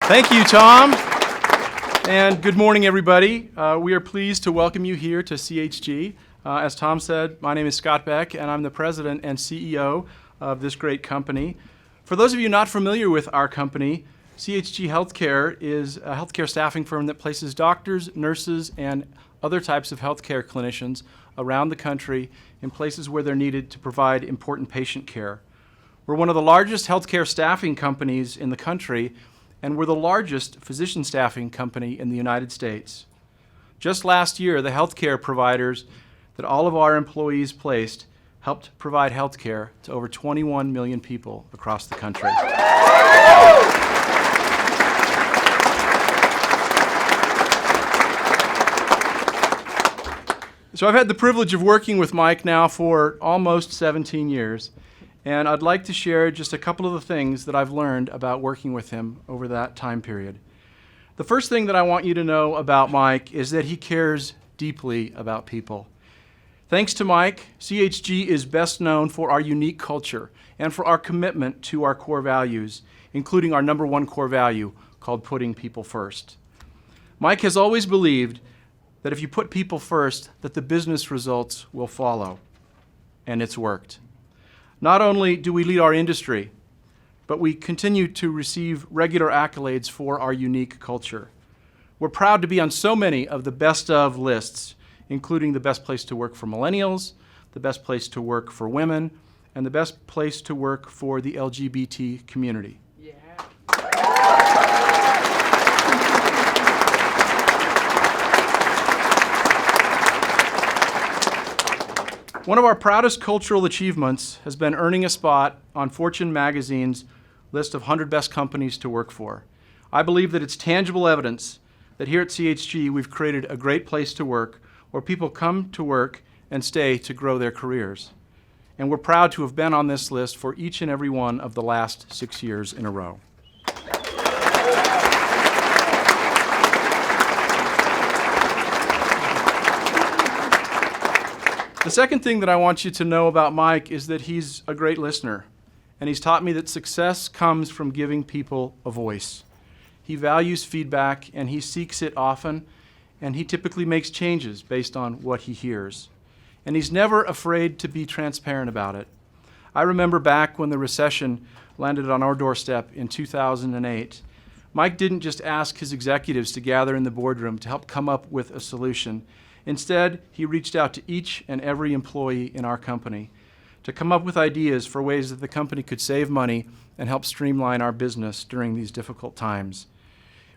Thank you, Tom. And good morning, everybody. We are pleased to welcome you here to CHG. As Tom said, my name is Scott Beck, and I'm the president and CEO of this great company. For those of you not familiar with our company, CHG Healthcare is a healthcare staffing firm that places doctors, nurses, and other types of healthcare clinicians around the country in places where they're needed to provide important patient care. We're one of the largest healthcare staffing companies in the country, and we're the largest physician staffing company in the United States. Just last year, the healthcare providers that all of our employees placed helped provide healthcare to over 21 million people across the country. So I've had the privilege of working with Mike now for almost 17 years, and I'd like to share just a couple of the things that I've learned about working with him over that time period. The first thing that I want you to know about Mike is that he cares deeply about people. Thanks to Mike, CHG is best known for our unique culture and for our commitment to our core values, including our number one core value called putting people first. Mike has always believed that if you put people first, that the business results will follow, and it's worked. Not only do we lead our industry, but we continue to receive regular accolades for our unique culture. We're proud to be on so many of the best of lists, including the best place to work for millennials, the best place to work for women, and the best place to work for the LGBT community. Yeah. One of our proudest cultural achievements has been earning a spot on Fortune magazine's list of 100 best companies to work for. I believe that it's tangible evidence that here at CHG we've created a great place to work where people come to work and stay to grow their careers. And we're proud to have been on this list for each and every one of the last 6 years in a row. The second thing that I want you to know about Mike is that he's a great listener, and he's taught me that success comes from giving people a voice. He values feedback, and he seeks it often, and he typically makes changes based on what he hears. And he's never afraid to be transparent about it. I remember back when the recession landed on our doorstep in 2008, Mike didn't just ask his executives to gather in the boardroom to help come up with a solution. Instead, he reached out to each and every employee in our company to come up with ideas for ways that the company could save money and help streamline our business during these difficult times.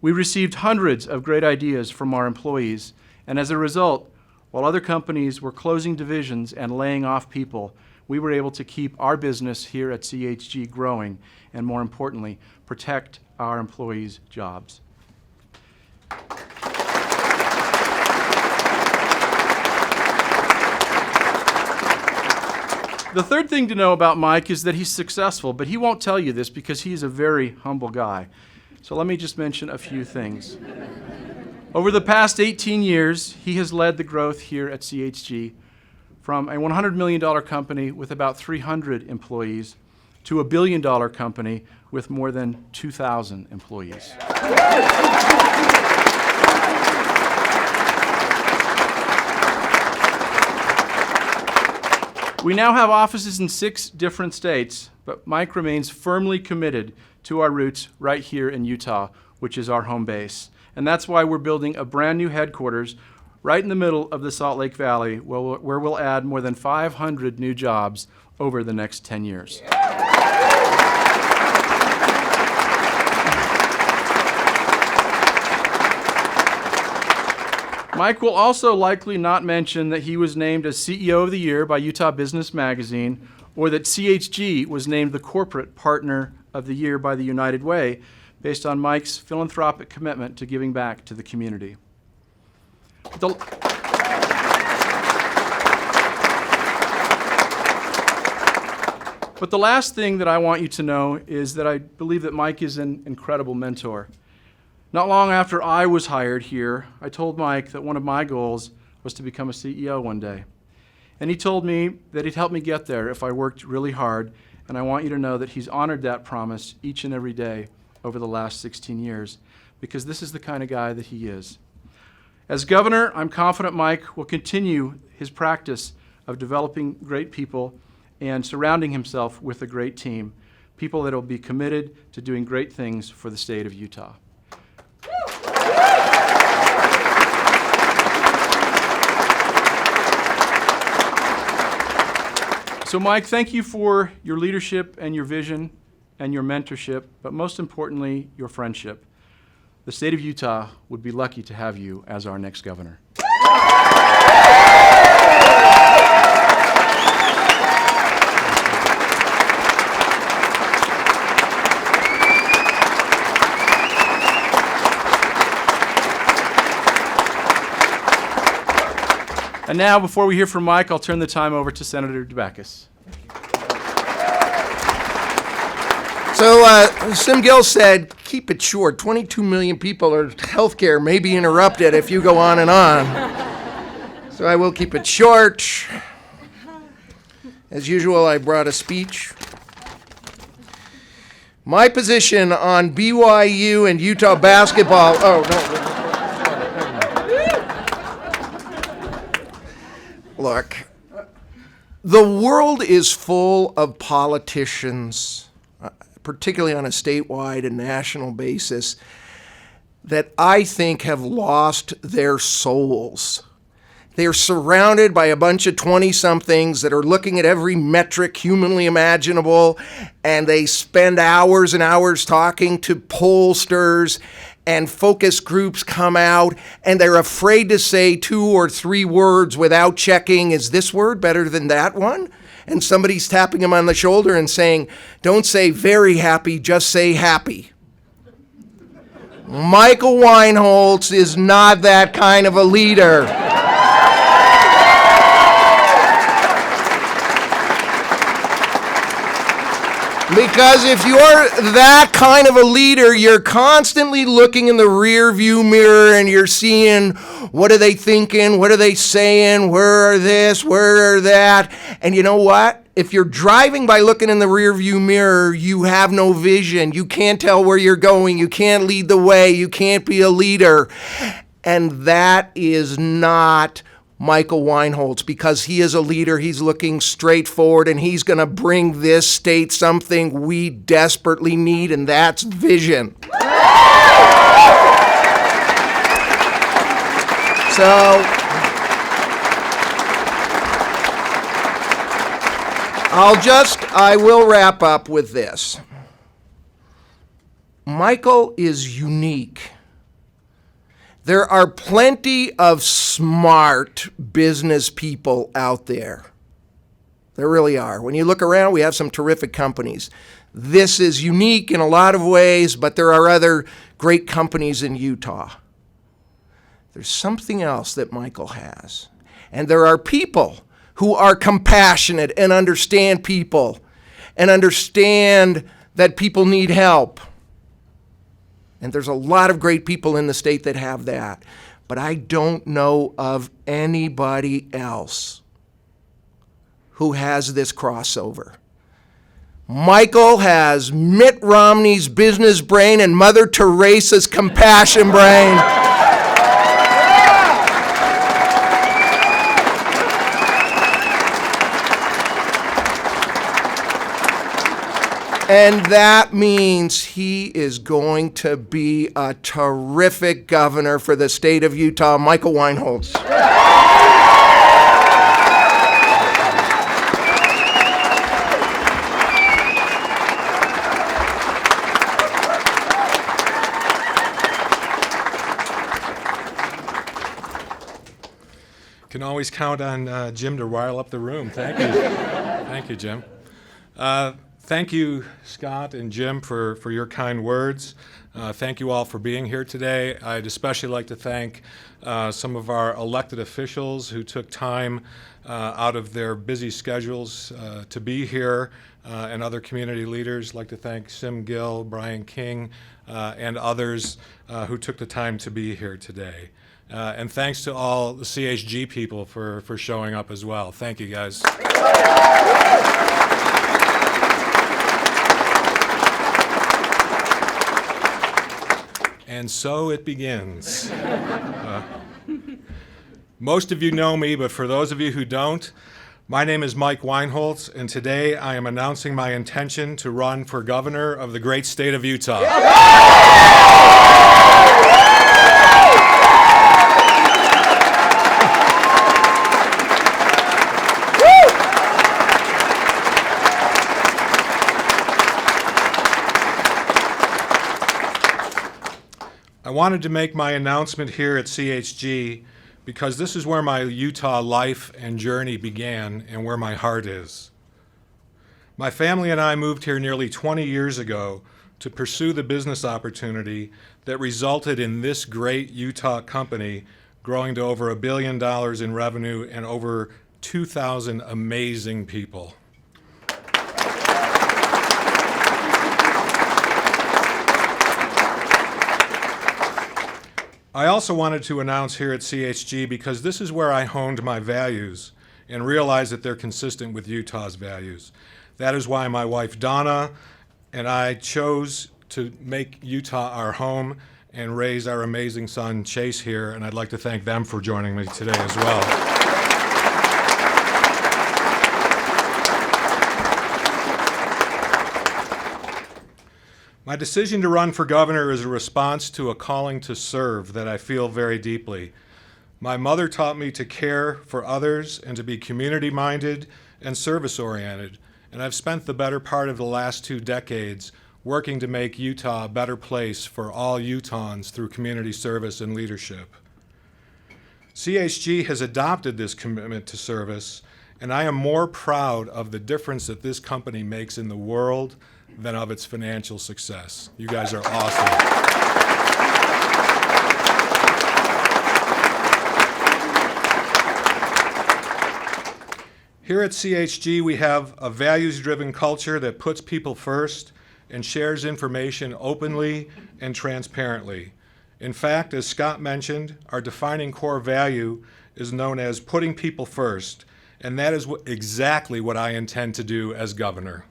We received hundreds of great ideas from our employees, and as a result, while other companies were closing divisions and laying off people, we were able to keep our business here at CHG growing and, more importantly, protect our employees' jobs. The third thing to know about Mike is that he's successful, but he won't tell you this because he's a very humble guy. So let me just mention a few things. Over the past 18 years, he has led the growth here at CHG from a $100 million company with about 300 employees to a $1 billion company with more than 2,000 employees. We now have offices in 6 different states, but Mike remains firmly committed to our roots right here in Utah, which is our home base. And that's why we're building a brand new headquarters right in the middle of the Salt Lake Valley, where we'll add more than 500 new jobs over the next 10 years. Mike will also likely not mention that he was named as CEO of the Year by Utah Business Magazine, or that CHG was named the Corporate Partner of the Year by the United Way, based on Mike's philanthropic commitment to giving back to the community. But the last thing that I want you to know is that I believe that Mike is an incredible mentor. Not long after I was hired here, I told Mike that one of my goals was to become a CEO one day. And he told me that he'd help me get there if I worked really hard, and I want you to know that he's honored that promise each and every day over the last 16 years, because this is the kind of guy that he is. As governor, I'm confident Mike will continue his practice of developing great people and surrounding himself with a great team, people that will be committed to doing great things for the state of Utah. So Mike, thank you for your leadership and your vision and your mentorship, but most importantly, your friendship. The state of Utah would be lucky to have you as our next governor. And now, before we hear from Mike, I'll turn the time over to Senator Dabakis. So Sim Gill said, keep it short. 22 million people or healthcare may be interrupted if you go on and on. So I will keep it short. As usual, I brought a speech. My position on BYU and Utah basketball. Oh, no. Look, the world is full of politicians, particularly on a statewide and national basis, that I think have lost their souls. They're surrounded by a bunch of 20-somethings that are looking at every metric humanly imaginable, and they spend hours and hours talking to pollsters, and focus groups come out, and they're afraid to say 2 or 3 words without checking, is this word better than that one? And somebody's tapping them on the shoulder and saying, don't say very happy, just say happy. Michael Weinholtz is not that kind of a leader. Because if you're that kind of a leader, you're constantly looking in the rear view mirror and you're seeing, what are they thinking? What are they saying? Where are this? Where are that? And you know what? If you're driving by looking in the rear view mirror, you have no vision. You can't tell where you're going. You can't lead the way. You can't be a leader. And that is not Michael Weinholtz, because he is a leader. He's looking straight forward, and he's going to bring this state something we desperately need, and that's vision. So I will wrap up with this. Michael is unique. There are plenty of smart business people out there. There really are. When you look around, we have some terrific companies. This is unique in a lot of ways, but there are other great companies in Utah. There's something else that Michael has. And there are people who are compassionate and understand people and understand that people need help. And there's a lot of great people in the state that have that. But I don't know of anybody else who has this crossover. Michael has Mitt Romney's business brain and Mother Teresa's compassion brain. And that means he is going to be a terrific governor for the state of Utah, Michael Weinholtz. Can always count on Jim to rile up the room. Thank you. Thank you, Jim. Thank you, Scott and Jim, for your kind words. Thank you all for being here today. I'd especially like to thank some of our elected officials who took time out of their busy schedules to be here, and other community leaders. I'd like to thank Sim Gill, Brian King, and others who took the time to be here today. And thanks to all the CHG people for showing up as well. Thank you, guys. And so it begins. Most of you know me, but for those of you who don't, my name is Mike Weinholtz, and today I am announcing my intention to run for governor of the great state of Utah. I wanted to make my announcement here at CHG because this is where my Utah life and journey began and where my heart is. My family and I moved here nearly 20 years ago to pursue the business opportunity that resulted in this great Utah company growing to over $1 billion in revenue and over 2,000 amazing people. I also wanted to announce here at CHG because this is where I honed my values and realized that they're consistent with Utah's values. That is why my wife Donna and I chose to make Utah our home and raise our amazing son Chase here, and I'd like to thank them for joining me today as well. My decision to run for governor is a response to a calling to serve that I feel very deeply. My mother taught me to care for others and to be community-minded and service-oriented, and I've spent the better part of the last 2 decades working to make Utah a better place for all Utahns through community service and leadership. CHG has adopted this commitment to service, and I am more proud of the difference that this company makes in the world than of its financial success. You guys are awesome. Here at CHG, we have a values-driven culture that puts people first and shares information openly and transparently. In fact, as Scott mentioned, our defining core value is known as putting people first, and that is exactly what I intend to do as governor.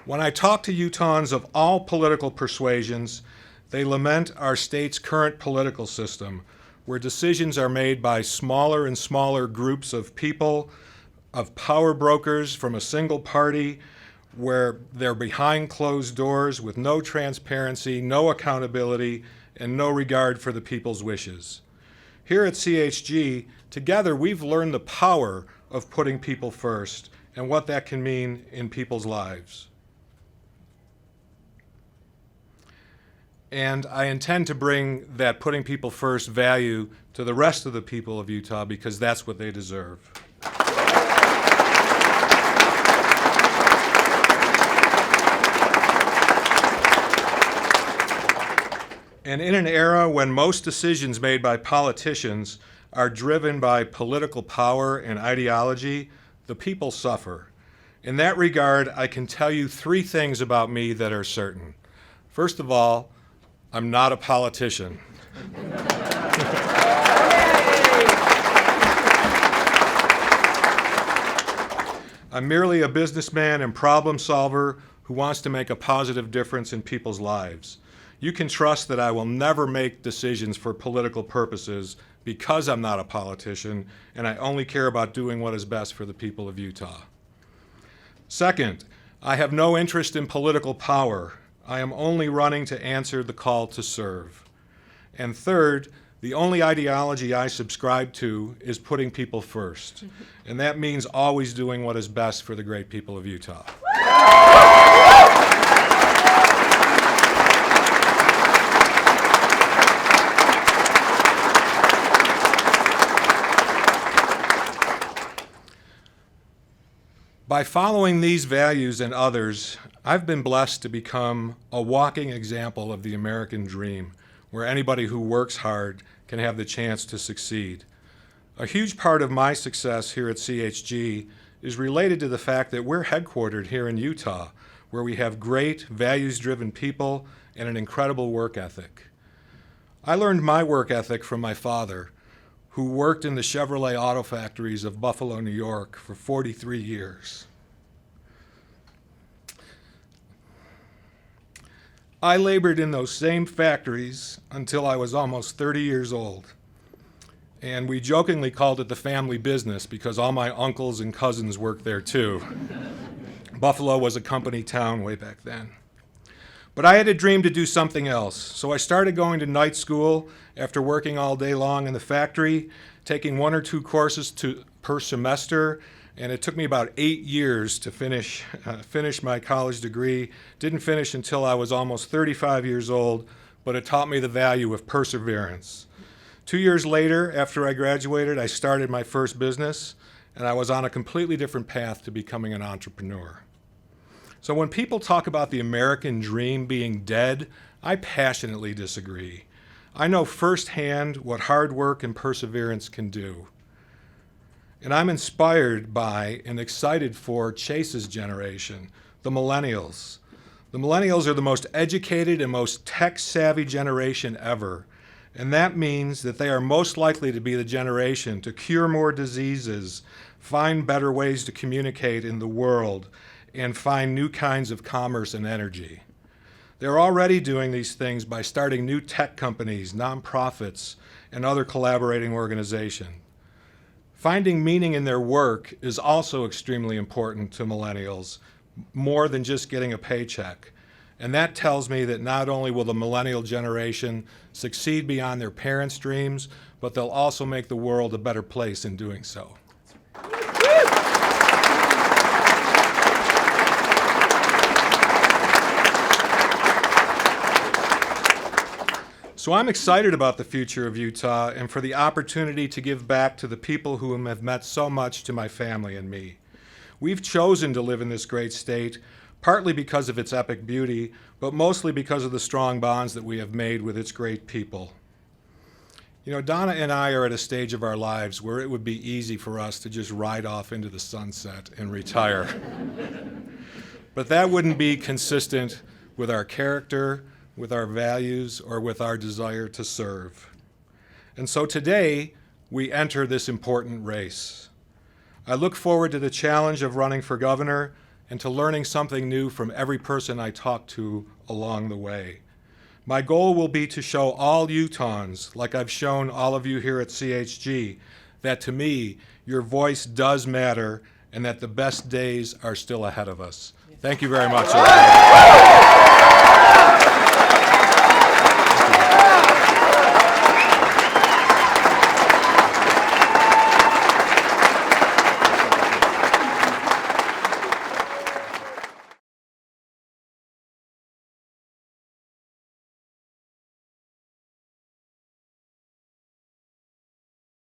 When I talk to Utahns of all political persuasions, they lament our state's current political system, where decisions are made by smaller and smaller groups of people, of power brokers from a single party, where they're behind closed doors with no transparency, no accountability, and no regard for the people's wishes. Here at CHG, together we've learned the power of putting people first and what that can mean in people's lives. And I intend to bring that putting people first value to the rest of the people of Utah because that's what they deserve. And in an era when most decisions made by politicians are driven by political power and ideology, the people suffer. In that regard, I can tell you 3 things about me that are certain. First of all, I'm not a politician. I'm merely a businessman and problem solver who wants to make a positive difference in people's lives. You can trust that I will never make decisions for political purposes because I'm not a politician and I only care about doing what is best for the people of Utah. Second, I have no interest in political power. I am only running to answer the call to serve. And third, the only ideology I subscribe to is putting people first. And that means always doing what is best for the great people of Utah. By following these values and others, I've been blessed to become a walking example of the American dream, where anybody who works hard can have the chance to succeed. A huge part of my success here at CHG is related to the fact that we're headquartered here in Utah, where we have great, values-driven people and an incredible work ethic. I learned my work ethic from my father, who worked in the Chevrolet auto factories of Buffalo, New York for 43 years. I labored in those same factories until I was almost 30 years old. And we jokingly called it the family business because all my uncles and cousins worked there too. Buffalo was a company town way back then. But I had a dream to do something else, so I started going to night school after working all day long in the factory, taking 1 or 2 courses per semester, and it took me about 8 years to finish my college degree. Didn't finish until I was almost 35 years old, but it taught me the value of perseverance. 2 years later, after I graduated, I started my first business, and I was on a completely different path to becoming an entrepreneur. So when people talk about the American dream being dead, I passionately disagree. I know firsthand what hard work and perseverance can do. And I'm inspired by and excited for Chase's generation, the millennials. The millennials are the most educated and most tech-savvy generation ever. And that means that they are most likely to be the generation to cure more diseases, find better ways to communicate in the world, and find new kinds of commerce and energy. They're already doing these things by starting new tech companies, nonprofits, and other collaborating organizations. Finding meaning in their work is also extremely important to millennials, more than just getting a paycheck. And that tells me that not only will the millennial generation succeed beyond their parents' dreams, but they'll also make the world a better place in doing so. So I'm excited about the future of Utah and for the opportunity to give back to the people who have meant so much to my family and me. We've chosen to live in this great state, partly because of its epic beauty, but mostly because of the strong bonds that we have made with its great people. You know, Donna and I are at a stage of our lives where it would be easy for us to just ride off into the sunset and retire. But that wouldn't be consistent with our character, with our values, or with our desire to serve. And so today, we enter this important race. I look forward to the challenge of running for governor and to learning something new from every person I talk to along the way. My goal will be to show all Utahns, like I've shown all of you here at CHG, that to me, your voice does matter and that the best days are still ahead of us. Thank you very much.